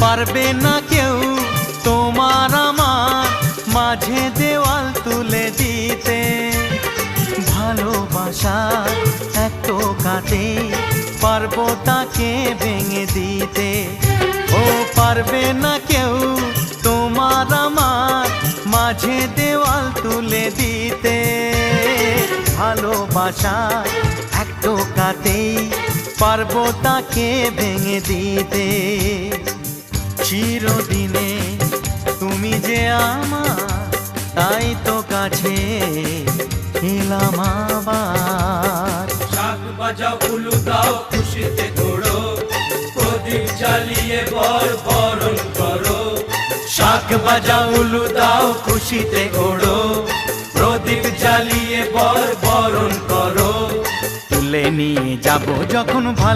পারবে না কেউ তোমার আমার মাঝে দেওয়াল তুলে দিতে। ভালোবাসার এক টোকাতে পারবো তাকে ভেঙে দিতে। ও পারবে না কেউ তোমার আমার মাঝে দেওয়াল তুলে দিতে। ভালোবাসার এক টোকাতেই পারবো তাকে ভেঙে দিতে। চিরদিনে তুমি যে আমার, তাই তো কাছে এলাম আবার। শাক বাজাও উলু দাও খুশিতে ঘোড়ো, প্রদীপ জ্বালিয়ে বরণ করো। শাক বাজাও উলু দাও খুশিতে ওড়ো, প্রদীপ জ্বালিয়ে বরণ করো। তুলে নিয়ে যাব যখন ভালো